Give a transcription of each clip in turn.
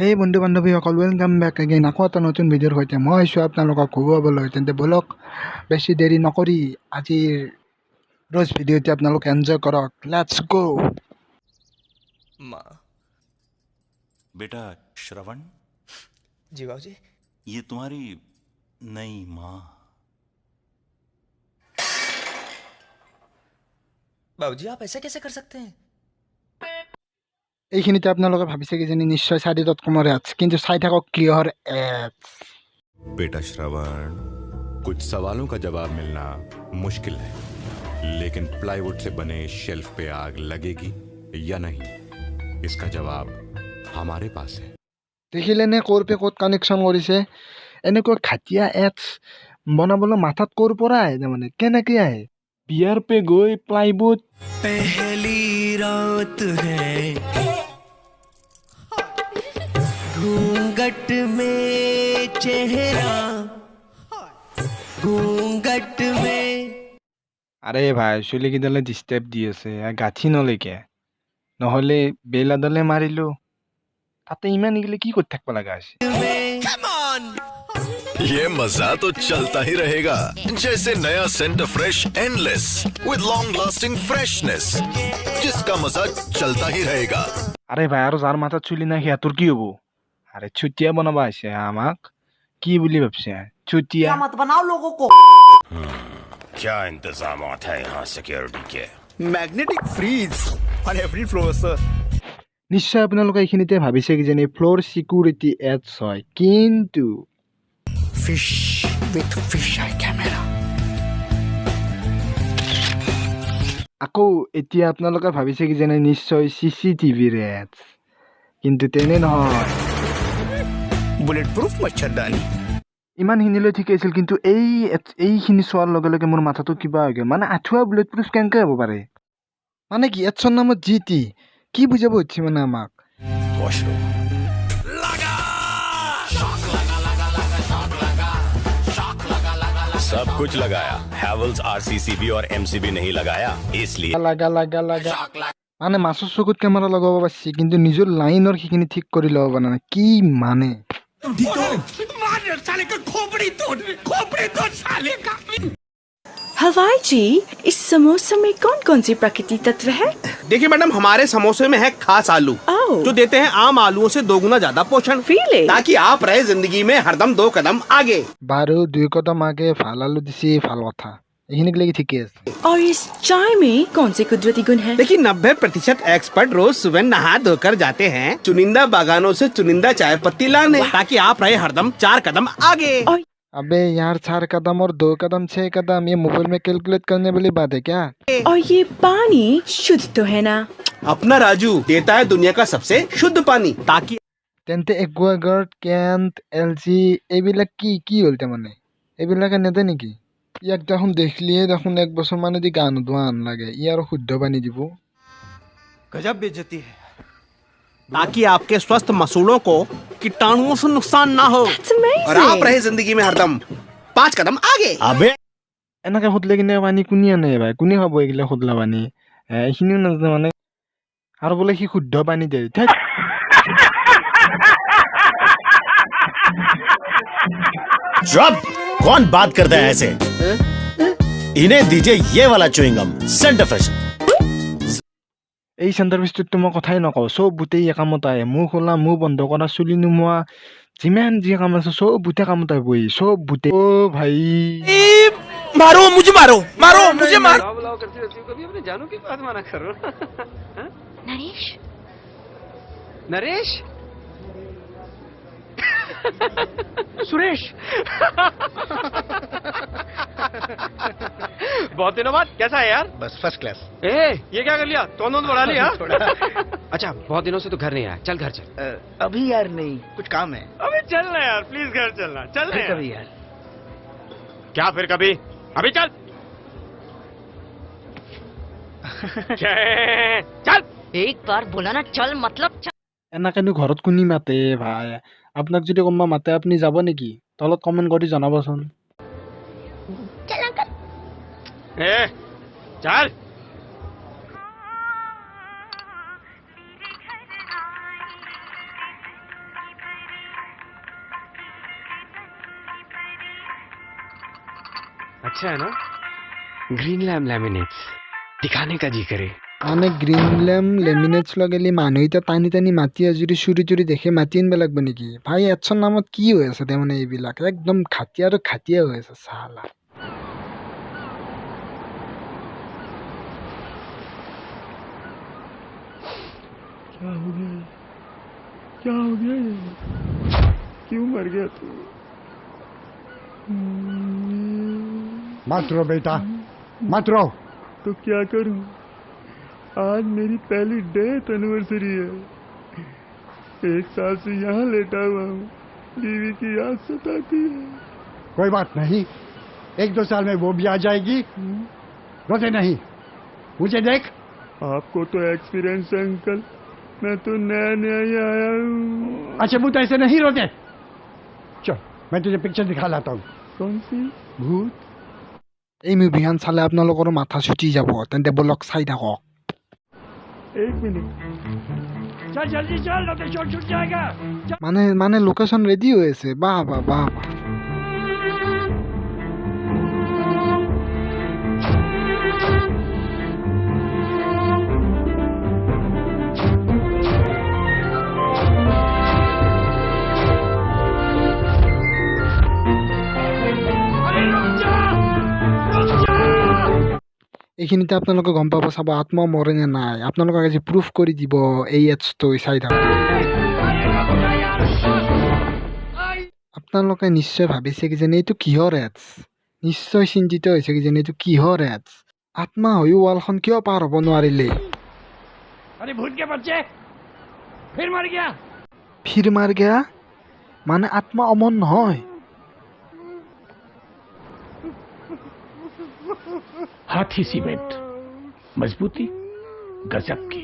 হেই বন্ধু বান্ধৱীসকল, welcome back again. আকৌ এটা নতুন ভিডিঅ'ৰ সৈতে মই আহিছোঁ আপোনালোকক খুৱাবলৈ। তেন্তে বলক বেছি দেৰি নকৰি আজিৰ ৰ'জ ভিডিঅ'টি আপোনালোকে এনজয় কৰক। লেটছ গো। माँ। बेटा श्रवण, जी बाबूजी। ये तुम्हारी नई माँ। बाबूजी आप ऐसा कैसे कर सकते हैं? এইখিনিতে আপোনালোকে ভাবিছে কিজানি নিশ্চয় চাইডত.com এডছ, কিন্তু চাই থাকক ক্লিয়াৰ এডছ। बेटा श्रवण, कुछ सवालों का जवाब मिलना मुश्किल है, लेकिन प्लाईवुड से बने शेल्फ पे आग लगेगी या नहीं, इसका जवाब हमारे पास है। দেখিলেনে ক'ৰ পে ক'ত কানেকশ্যন কৰিছে? এনেকুৱা ঘাটিয়া এডছ বনাবলৈ মাথাত ক'ৰ পৰা আহে? তাৰমানে কেনেকৈ আহে? বিয়াৰ পে গৈ প্লাইবুড पहली रात है, घूंघट में चेहरा, घूंघट में। আরে ভাই চুলিকেইডালে ডিষ্টাৰ্ব দি আছে, গাঁঠি নলৈকে নহ'লে বেলাডালে মাৰিলো, তাতে ইমান এগিলে কি কৰি থাকিব লগা আছে? ये मजा तो चलता ही रहेगा, जैसे नया scent fresh endless with long lasting freshness, जिसका मजा चलता ही रहेगा। আরে ভাই আৰু যাৰ মাথাত চুলি নাই সিহঁতৰ কি হ'ব? আরে চুটিয়া বনাব আহিছে আমাক, কি বুলি ভাবছে? চুটিয়া मत बनाओ लोगों को। क्या इंतजाम है यहाँ सिक्योरिटी के? Magnetic freeze on every floor sir। নিশ্চয় আপোনালোকে এইখিনিতে ভাবিছে কিজানি ফ্লোৰ সিকিউৰিটি এডছ হয়, কিন্তু fish with fish I camera. আকৌ এতিয়া আপোনালোকে ভাবিছে কিজানি নিশ্চয় CCTVৰ এডছ, কিন্তু তেনে নহয়। बुलेट प्रूफ मच्छरदानी। ইমানখিনিলৈ ঠিকে আছিল, কিন্তু এইখিনি চোৱাৰ লগে লগে মোৰ মাথাটো কিবা হৈ গ'ল। মানে আঠুৱা বুলেট প্ৰুফ কেনেকৈ হ'ব পাৰে? মানে কি এডছৰ নামত GT কি বুজাব হচ্ছে মানে আমাক? वॉशरूम सब कुछ लगाया, हैवल्स RCCB और MCB नहीं लगाया, इसलिए লাগা মানে মাছৰ চকুত কেমেৰা লগাব পাৰছি, কিন্তু নিজৰ লাইনৰ সেইখিনি ঠিক কৰি ল'ব পৰা নাই। কি মানে? हवाई जी, इस समोसे में कौन कौन सी प्राकृतिक तत्व है? देखिए मैडम, हमारे समोसे में है खास आलू, जो देते हैं आम आलूओं से दोगुना ज्यादा पोषण, Really? ताकि आप रहे जिंदगी में हरदम 2 कदम आगे। বাৰু 2 কদম আগে ভাল আলু দিছি, ভাল কথা। এইখিনিক লাগি ঠিকে আছে। और इस चाय में कौन से कुदरती गुण है? देखिए 90% एक्सपर्ट रोज सुबह नहा धोकर जाते हैं चुनिंदा बागानों से चुनिंदा चाय पत्ती लाने, ताकि आप रहे हरदम 4 कदम आगे। अबे यार 4 कदम और 2 कदम 6 कदम ये मोबाइल में कैलकुलेट करने वाली बात है क्या? और ये पानी शुद्ध तो है ना? अपना राजू देता है दुनिया का सबसे शुद्ध पानी, ताकि তেন্তে একুৱাগাৰ্ড, কেণ্ট, LG এইবিলাক কি কি হ'ল? তাৰমানে এইবিলাকে নেদে নেকি? ইয়াক দেখোন দেখলিয়ে দেখোন 1 বছৰ মানে দি গা নোধোৱা আন লাগে। ই আৰু শুদ্ধ পানী দিব। गजब बेइज्जती है। ताकि आपके स्वस्थ मसूड़ों को कीटाणुओं से नुकसान ना हो, That's amazing. और आप रहे जिंदगी में हरदम 5 कदम आगे। अबे এনেকে সুধলে কিনে পানী কোনে আনে ভাই? কোনে খাব এইগিলা সুধলা পানী? এইখিনিও নাজানে মানে, আৰু বোলে সি শুদ্ধ পানী দিয়ে। ধেৎ। जब कौन बात करता है ऐसे? इन्हें दीजिए ये वाला च्युइंगम सेंट फ्रेश। এই চেণ্টাৰ পিছটোততো মই কথাই নকওঁ, চব বুটেই কামত আহে। মুখ খোলা, মুখ বন্ধ কৰা, চুলি নোমোৱা, যিমান যি কাম আছে চব বুটে কামত আহিব। চব বুটে। অ ভাই मारो मुझे, मारो मारो मुझे, मारो। नरेश नरेश सुरेश बहुत दिनों बाद, कैसा है यार? बस फर्स्ट क्लास। ये क्या कर लिया? टोन बढ़ा लिया? अच्छा, बहुत दिनों से तो घर नहीं आया, चल घर चल। अभी यार नहीं, कुछ काम है। अबे चलना यार, प्लीज घर चलना, चलना यार। कभी यार। क्या फिर कभी? अभी चल। चल। एक बार बोला ना चल, मतलब चल। এনেকেনো ঘৰত কোনি মাতে ভাই? আপোনাক যদি কোনোবা মাতে আপুনি যাব নেকি? তলত কমেণ্ট কৰি জনাবচোন। चल अंकल। चल। अच्छा है ना? ग्रीन लैम लैमिनेट्स दिखाने का जी करे। মানে গ্ৰীণলেম লেমিনেটছ লগালে মানুহ এতিয়া টানি টানি মাতি যদি চুৰি চুৰি দেখে মাতি আনিব লাগিব নেকি ভাই এডছৰ নামত কি হৈ আছে তাৰমানে এইবিলাক একদম ঘাটিয়া আৰু ঘাটিয়া হৈ আছে চালা क्या हो गया ये क्यों मर गया तू मत रो बेटा मत रो तो क्या करूं आज मेरी पहली डेथ एनिवर्सरी है 1 साल से यहाँ लेटा हुआ हूँ बीवी की याद सताती है कोई बात नहीं 1-2 साल में वो भी आ जाएगी रोते नहीं मुझे देख आपको तो एक्सपीरियंस है अंकल मैं तो नया नया ही आया हूँ अच्छा भूत ऐसे नहीं रोते चल मैं तुझे पिक्चर दिखा लाता हूँ कौन सी भूत এই মুভিখন চালে আপোনালোকৰ মাথা চুটি যাব তেন্তে বলক চাই থাকক 1 मिनट चल जल्दी चल नहीं तो शॉट छूट जाएगा মানে লোকেশন রেডি হৈ আছে বাহ বাহ বাহ এইখিনিতে আপোনালোকে গম পাব চাব আত্মা মৰে নে নাই আপোনালোকক আজি প্ৰুফ কৰি দিব এই এডছটো চাই থাকক আপোনালোকে নিশ্চয় ভাবিছে কি যেন এইটো কিহৰ এডছ নিশ্চয় চিন্তিত হৈছে কি যেন এইটো কিহৰ এডছ আত্মা হৈ ৱালখন কিয় পাৰ হ'ব নোৱাৰিলে अरे भूत के बच्चे फिर मर गया মানে আত্মা অমন নহয় हाथी सीमेंट मजबूती गजब की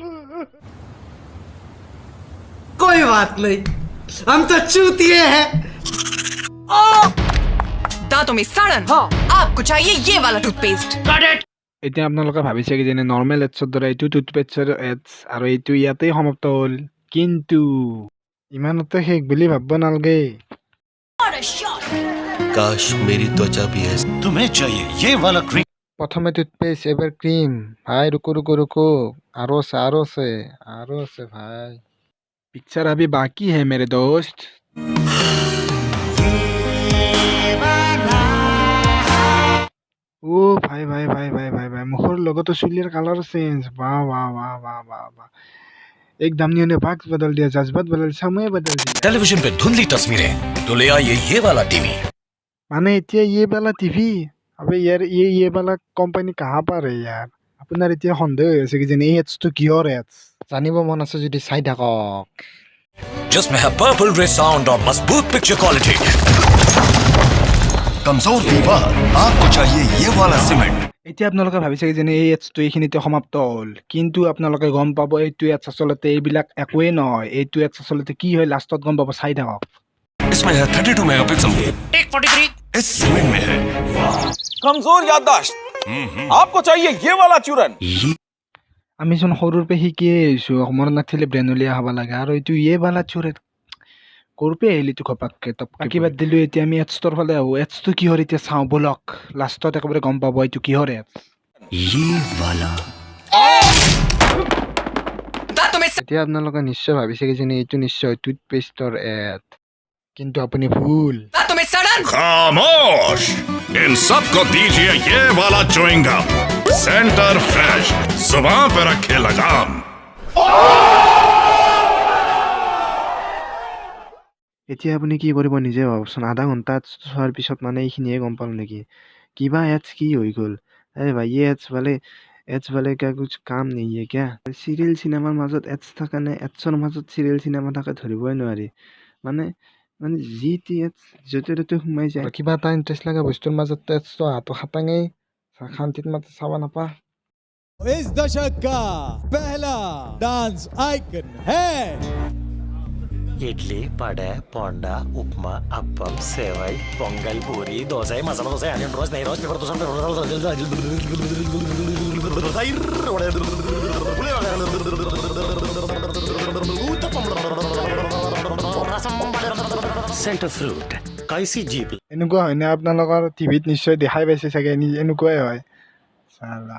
कोई बात नहीं हम तो चूतिए हैं दांतों में सड़न आपको चाहिए ये वाला टूथपेस्ट এতিয়া আপোনালোকে ভাবিছে কি যেনে নৰ্মেল এডছৰ দৰে এইটো টুথপেষ্টৰ এডছ আৰু এইটো ইয়াতেই সমাপ্ত হ'ল কিন্তু ইমানতে শেষ বুলি ভাবিব নালাগে काश मेरी त्वचा भी है तुम्हें चाहिए ये वाला क्रीम प्रथमे टूथपेस्ट एवर क्रीम भाई रुको रुको रुको आरो से भाई पिक्चर अभी बाकी है मेरे दोस्त ओ भाई भाई भाई भाई भाई भाई मुखर लगतो चुलिर कलर चेंज वाह वाह वाह वाह वाह वाह एकदम ने भाग बदल दिया जज्बात बदल समय बदल दिया टेलीविजन पे धुंधली तस्वीरें तो ले आइए ये वाला टीवी माने इतना ये वाला टीवी अबे यार ये वाला कंपनी कहाँ पर है यार আপোনাৰ এতিয়া সন্দেহ হৈ আছে কি যেন এই এডছটো কিহৰ এডছ জানিব মন আছে যদি চাই থাকক जिसमें है पर्पल रे साउंड और मजबूत पिक्चर क्वालिटी कमजोर दीवार आपको चाहिए ये वाला सीमेंट এতিয়া আপোনালোকে ভাবিছে কি যেন এই এডছটো এইখিনিতে সমাপ্ত হ'ল কিন্তু আপোনালোকে গম পাব এইটো এডছ আচলতে এইবিলাক একোৱেই নহয় এইটো এডছ আচলতে কি হয় লাষ্টত গম পাব চাই থাকক इसमें है 32 मेगापिक्सल 143 इस सीमेंट में है कमजोर याददाश्त आपको चाहिए ये वाला चूरन আমি চোন সৰুৰ পৰা শিকিয়ে আহিছো মনত নাথাকিলে ব্ৰেইন উলিয়াই হ'ব লাগে আৰু এইটো ইয়ে বালা চোৰে ক'ৰ পৰা আহিলি তো ঘপাককে বাকী বাদ দিলো এতিয়া আমি এডছটোৰ ফালে আহো এডছটো কিহৰ এতিয়া চাওঁ বলক লাষ্টত একেবাৰে গম পাব এইটো কিহৰ এডছ এতিয়া আপোনালোকে নিশ্চয় ভাবিছে কি যেন এইটো নিশ্চয় টুথপেষ্টৰ এড কিন্তু আপুনি ভুল खामोश इन सबको दीजिए ये वाला च्युइंगम सेंटर फ्रेश जुबान पे रखे लगाम এতিয়া আপুনি কি কৰিব নিজে ভাবচোন আধা ঘণ্টা চোৱাৰ পিছত মানে এইখিনিয়ে গম পালোঁ নেকি কিবা এডছ কি হৈ গ'ল अरे भाई ये एड्स वाले का कुछ काम नहीं है क्या सीरियल सिनेमार মাজত एड्स থাকা নে এডছৰ মাজত সিৰিয়েল চিনেমা থাকে ধৰিবই নোৱাৰি মানে जी टी एड्स য'তে ত'তে সোমাই যায় কিবা এটা ইণ্টাৰেষ্ট লগা বস্তুৰ মাজত এডছটো হাতো খাটাঙেই শান্তিত মাত্ৰ চাব নাপা इस दशक का पहला डांस आइकन है इडली वडे पोंडा उपमा अप्पम सेवई पोंगल पूरी दोसा मसाला दोसा अनियन रोस्ट नहीं roast paper dosa centre fruit कैसी जीप এনেকুৱা হয়নে আপোনালোকৰ টিভিত নিশ্চয় দেখাই পাইছে চাগে এনেকুৱাই হয় চালা